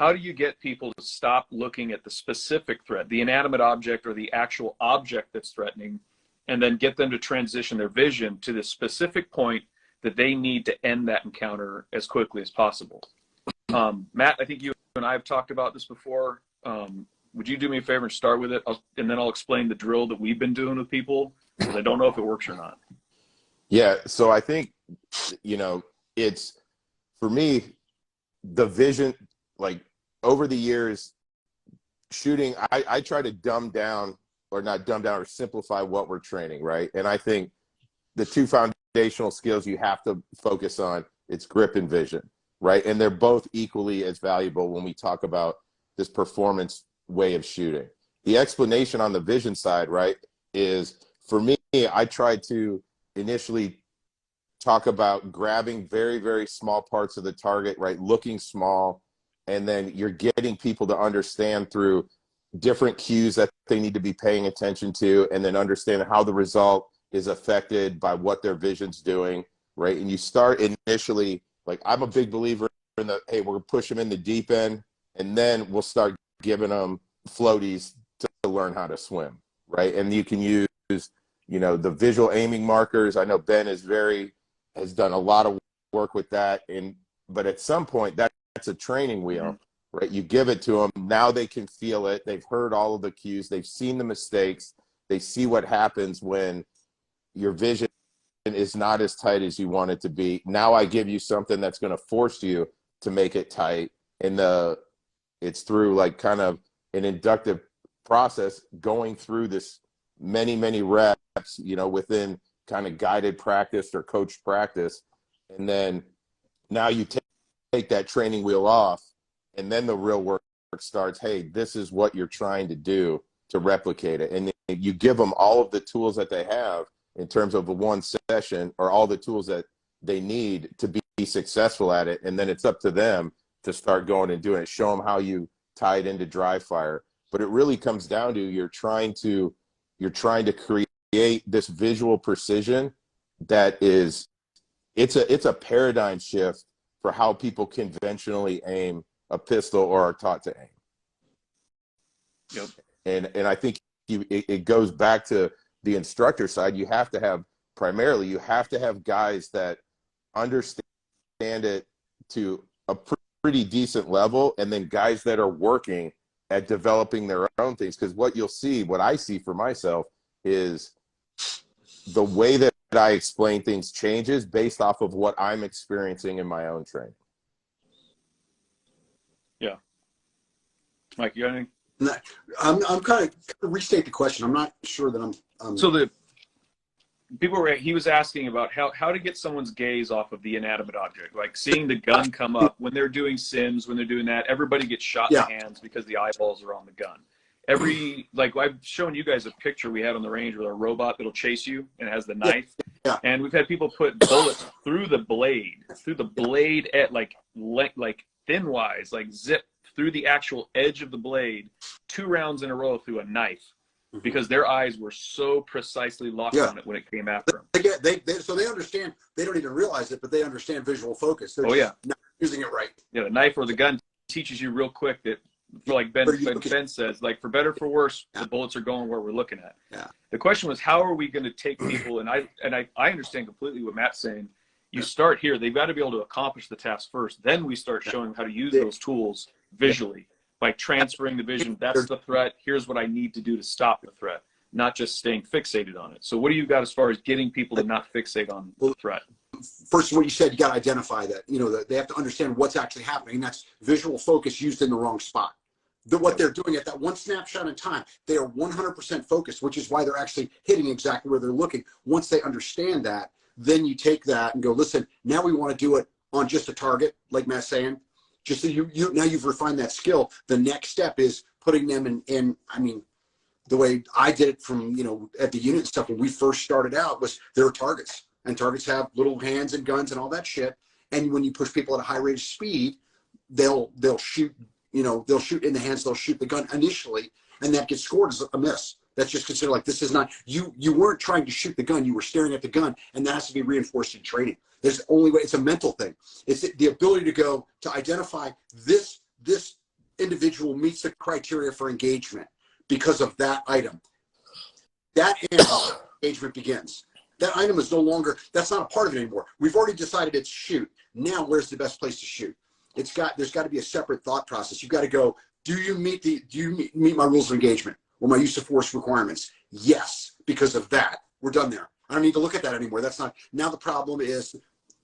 how do you get people to stop looking at the specific threat, the inanimate object or the actual object that's threatening, and then get them to transition their vision to the specific point that they need to end that encounter as quickly as possible? Matt, I think you and I have talked about this before. Would you do me a favor and start with it, and then I'll explain the drill that we've been doing with people, because I don't know if it works or not. Yeah, so I think, you know, it's, for me, the vision, like over the years, shooting, I try to dumb down, or not dumb down, or simplify what we're training, right? And I think the two foundational skills you have to focus on, it's grip and vision, right? And they're both equally as valuable when we talk about this performance way of shooting. The explanation on the vision side, right, is, for me, I try to initially talk about grabbing very, very small parts of the target, right, looking small, and then you're getting people to understand through different cues that they need to be paying attention to, and then understand how the result is affected by what their vision's doing, right? And you start initially, like, I'm a big believer in the, hey, we're gonna push them in the deep end, and then we'll start giving them floaties to learn how to swim, right? And you can use, you know, the visual aiming markers. I know Ben has done a lot of work with that, but at some point that's a training wheel, right? You give it to them, now they can feel it, they've heard all of the cues, they've seen the mistakes, they see what happens when your vision is not as tight as you want it to be. Now I give you something that's going to force you to make it tight, and it's through, like, kind of an inductive process, going through this many reps, you know, within kind of guided practice or coached practice. And then now you take that training wheel off, and then the real work starts. Hey, this is what you're trying to do to replicate it. And you give them all of the tools that they have in terms of the one session, or all the tools that they need to be successful at it. And then it's up to them to start going and doing it. Show them how you tie it into dry fire. But it really comes down to, you're trying to create this visual precision that is, it's a paradigm shift for how people conventionally aim a pistol or are taught to aim. Yep. And I think it goes back to the instructor side. You have to have guys that understand it to a pretty decent level, and then guys that are working at developing their own things. Because what I see for myself is the way that I explain things changes based off of what I'm experiencing in my own training. Yeah. Mike, you got anything? I'm kind of restate the question. I'm not sure that I'm So he was asking about how to get someone's gaze off of the inanimate object, like seeing the gun come up when they're doing sims, when they're doing that, everybody gets shot in the hands because the eyeballs are on the gun. Like I've shown you guys a picture we had on the range with a robot that'll chase you and it has the knife. Yeah. And we've had people put bullets through the blade at like thin wise, like zip through the actual edge of the blade, 2 rounds in a row through a knife, because their eyes were so precisely locked on it when it came after them. So they understand. They don't even realize it, but they understand visual focus. They're not using it right. Yeah, the knife or the gun teaches you real quick that, like Ben says, like, for better or for worse, the bullets are going where we're looking at. Yeah. The question was, how are we going to take people? And I understand completely what Matt's saying. You start here. They've got to be able to accomplish the task first. Then we start showing them how to use those tools visually by transferring the vision. That's the threat. Here's what I need to do to stop the threat, not just staying fixated on it. So what do you got as far as getting people to not fixate on the threat? First, what you said, you got to identify that, that they have to understand what's actually happening. And that's visual focus used in the wrong spot. What they're doing at that one snapshot in time, they are 100% focused, which is why they're actually hitting exactly where they're looking. Once they understand that, then you take that and go, listen, now we want to do it on just a target, like Matt's saying. Just so now you've refined that skill. The next step is putting them in. I mean, the way I did it from, at the unit and stuff when we first started out was there are targets, and targets have little hands and guns and all that shit. And when you push people at a high rate of speed, they'll shoot. They'll shoot in the hands. They'll shoot the gun initially, and that gets scored as a miss. That's just considered like, this is not, you weren't trying to shoot the gun, you were staring at the gun, and that has to be reinforced in training. There's only way, it's a mental thing. It's the ability to go to identify this individual meets the criteria for engagement because of that item. That end engagement begins. That item is no longer, that's not a part of it anymore. We've already decided it's shoot. Now, where's the best place to shoot? There's got to be a separate thought process. You've got to go, do you meet my rules of engagement or my use of force requirements? Yes, because of that. We're done there. I don't need to look at that anymore. That's not, now the problem is,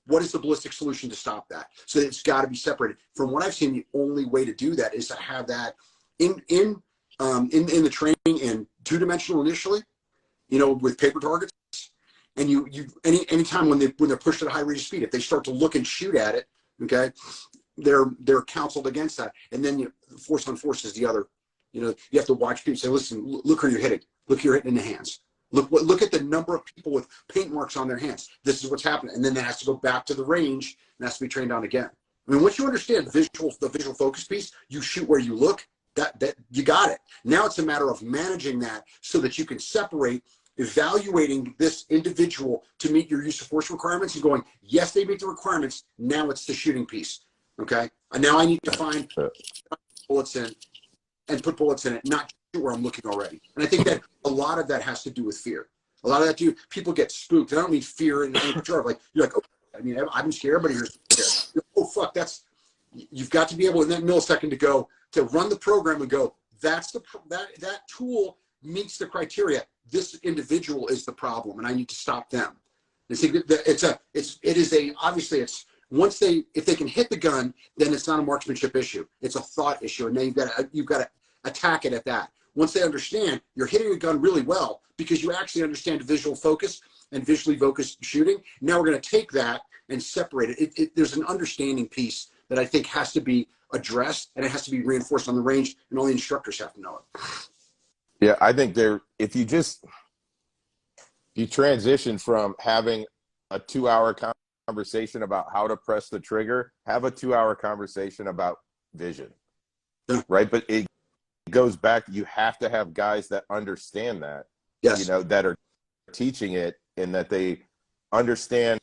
what is the ballistic solution to stop that? So it's got to be separated. From what I've seen, the only way to do that is to have that in the training in two-dimensional initially, you know, with paper targets. And anytime when they're pushed at a high rate of speed, if they start to look and shoot at it, okay, they're counseled against that. And then force on force is the other. You know, you have to watch people say, listen, look who you're hitting. Look who you're hitting in the hands. Look at the number of people with paint marks on their hands. This is what's happening. And then that has to go back to the range and has to be trained on again. I mean, once you understand the visual focus piece, you shoot where you look, that you got it. Now it's a matter of managing that so that you can separate evaluating this individual to meet your use of force requirements and going, yes, they meet the requirements. Now it's the shooting piece. Okay. And now I need to find bullets in and put bullets in it, not where I'm looking already. And I think that a lot of that has to do with fear. A lot of that people get spooked. I don't mean fear in any term. Like you're like, oh, I mean, I'm scared. Everybody here's scared. Oh fuck, you've got to be able in that millisecond to run the program and go, that tool meets the criteria. This individual is the problem, and I need to stop them. And see, if they can hit the gun, then it's not a marksmanship issue. It's a thought issue, and then you've got to attack it at that. Once they understand you're hitting a gun really well because you actually understand visual focus and visually focused shooting. Now we're going to take that and separate it. There's an understanding piece that I think has to be addressed, and it has to be reinforced on the range, and all the instructors have to know it. Yeah, I think if you transition from having a 2-hour conversation about how to press the trigger, have a 2-hour conversation about vision, right? But it goes back, you have to have guys that understand that, yes, you know, that are teaching it and that they understand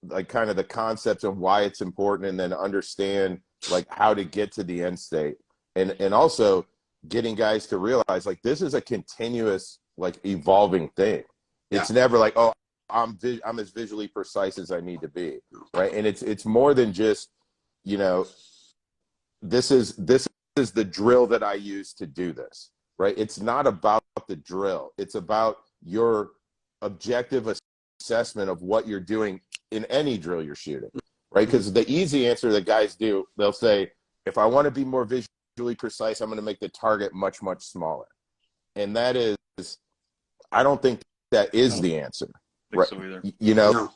like kind of the concepts of why it's important, and then understand like how to get to the end state, and also getting guys to realize like this is a continuous like evolving thing. It's never like, oh, I'm as visually precise as I need to be, right? And it's more than just, you know, this is the drill that I use to do this, right? It's not about the drill. It's about your objective assessment of what you're doing in any drill you're shooting, right? Because the easy answer that guys do, they'll say, if I want to be more visually precise, I'm going to make the target much, much smaller. And that is, I don't think that is the answer. Right? So either. You know,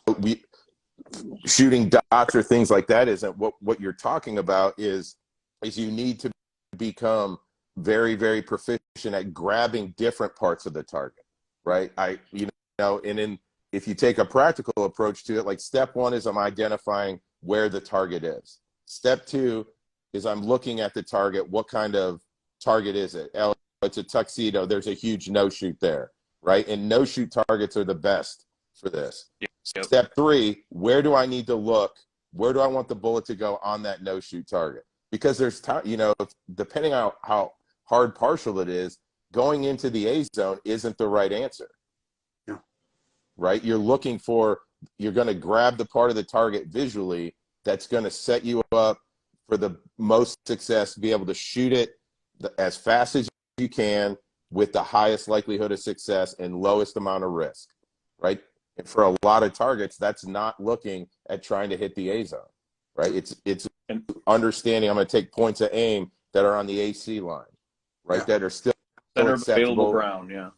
shooting dots or things like that isn't what you're talking about. Is you need to become very, very proficient at grabbing different parts of the target, right? If you take a practical approach to it, like step one is I'm identifying where the target is. Step two is I'm looking at the target. What kind of target is it? Oh, it's a tuxedo. There's a huge no-shoot there, right? And no-shoot targets are the best for this. Yep. Step three, where do I need to look? Where do I want the bullet to go on that no-shoot target? Because there's time, you know, depending on how hard partial it is, going into the A zone isn't the right answer. Yeah. Right? You're going to grab the part of the target visually that's going to set you up for the most success, be able to shoot it as fast as you can with the highest likelihood of success and lowest amount of risk, right? And for a lot of targets, that's not looking at trying to hit the A zone, right? It's understanding I'm going to take points of aim that are on the AC line, right? That are still available ground, yeah.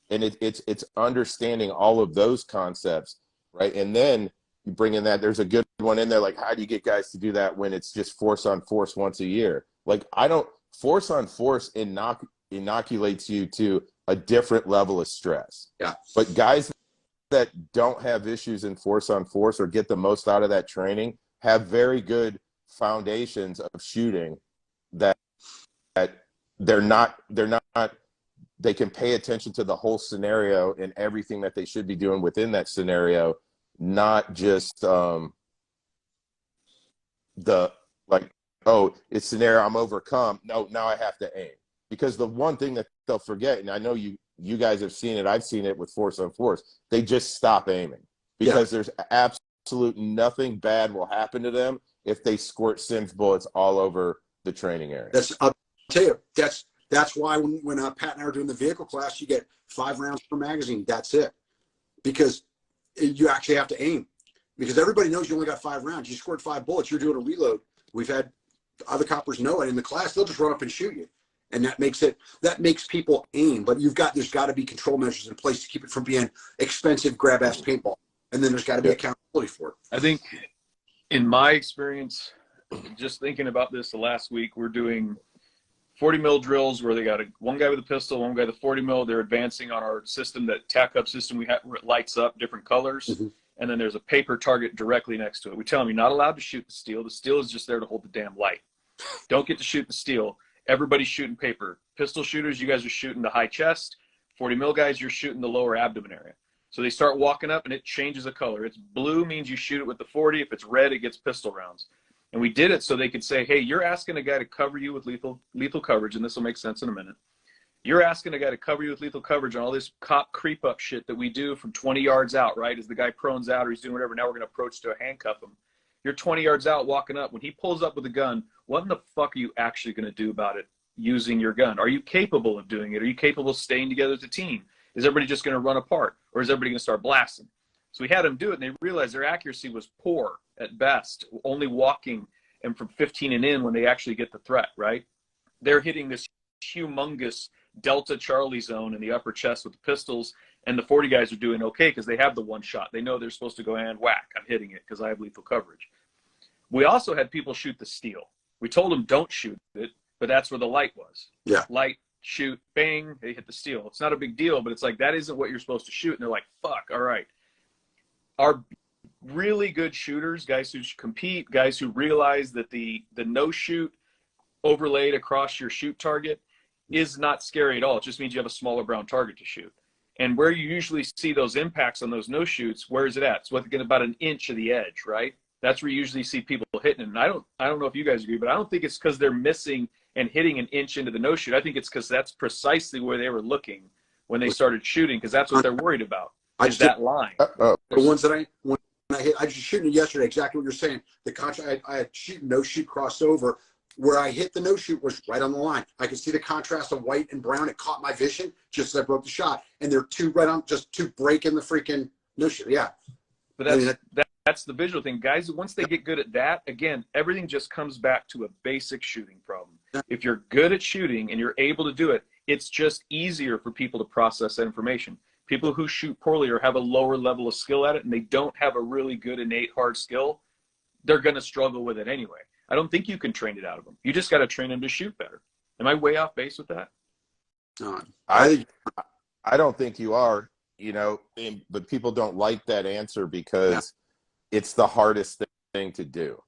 And it's understanding all of those concepts, right? And then you bring in that, there's a good one in there, like how do you get guys to do that when it's just force on force once a year? Like force on force inoculates you to a different level of stress. Yeah. But guys that don't have issues in force on force or get the most out of that training have very good foundations of shooting that they can pay attention to the whole scenario and everything that they should be doing within that scenario, not just the oh, it's scenario, I'm overcome. No, now I have to aim. Because the one thing that they'll forget, and I know you guys have seen it, I've seen it with force on force, they just stop aiming. Because there's absolute nothing bad will happen to them if they squirt Sims bullets all over the training area. I'll tell you, that's why when Pat and I are doing the vehicle class, you get 5 rounds per magazine. That's it. Because you actually have to aim. Because everybody knows you only got 5 rounds. You scored 5 bullets, you're doing a reload. We've had other coppers know it in the class. They'll just run up and shoot you. And that makes people aim. But there's got to be control measures in place to keep it from being expensive grab ass paintball. And then there's got to be accountability for it. I think in my experience, just thinking about this the last week, we're doing 40 mil drills where they got one guy with a pistol, one guy with a 40 mil. They're advancing on our system, that tack up system we have, where it lights up different colors. Mm-hmm. And then there's a paper target directly next to it. We tell them you're not allowed to shoot the steel. The steel is just there to hold the damn light. Don't get to shoot the steel. Everybody's shooting paper. Pistol shooters, you guys are shooting the high chest. 40 mil guys, you're shooting the lower abdomen area. So they start walking up and it changes a color. It's blue means you shoot it with the 40. If it's red, it gets pistol rounds. And we did it so they could say, hey, you're asking a guy to cover you with lethal coverage, and this will make sense in a minute. You're asking a guy to cover you with lethal coverage on all this cop creep up shit that we do from 20 yards out, right? As the guy prones out or he's doing whatever, now we're going to approach to handcuff him. You're 20 yards out walking up. When he pulls up with a gun, what in the fuck are you actually going to do about it using your gun? Are you capable of doing it? Are you capable of staying together as a team? Is everybody just going to run apart, or is everybody going to start blasting? So we had them do it, and they realized their accuracy was poor at best, only walking and from 15 and in when they actually get the threat, right? They're hitting this humongous Delta Charlie zone in the upper chest with the pistols, and the 40 guys are doing okay because they have the one shot. They know they're supposed to go and whack. I'm hitting it because I have lethal coverage. We also had people shoot the steel. We told them don't shoot it, but that's where the light was. Yeah. Light, shoot, bang, they hit the steel. It's not a big deal, but it's like, that isn't what you're supposed to shoot. And they're like, fuck, all right. Our really good shooters, guys who compete, guys who realize that the no shoot overlaid across your shoot target is not scary at all. It just means you have a smaller brown target to shoot. And where you usually see those impacts on those no shoots, where is it at? It's within about an inch of the edge, right? That's where you usually see people hitting it. And I don't know if you guys agree, but I don't think it's because they're missing and hitting an inch into the no shoot. I think it's because that's precisely where they were looking when they started shooting, because that's what they're worried about, is that line. The ones that when I hit, I was shooting it yesterday, exactly what you're saying. The contrast, I had no shoot crossed over. Where I hit the no shoot was right on the line. I could see the contrast of white and brown. It caught my vision just as I broke the shot. And they're two right on, just two breaking the freaking no shoot. Yeah. But that's the visual thing. Guys, once they get good at that, again, everything just comes back to a basic shooting problem. If you're good at shooting and you're able to do it, it's just easier for people to process that information. People who shoot poorly or have a lower level of skill at it, and they don't have a really good innate hard skill, they're going to struggle with it anyway. I don't think you can train it out of them. You just got to train them to shoot better. Am I way off base with that? I don't think you are, but people don't like that answer because it's the hardest thing to do.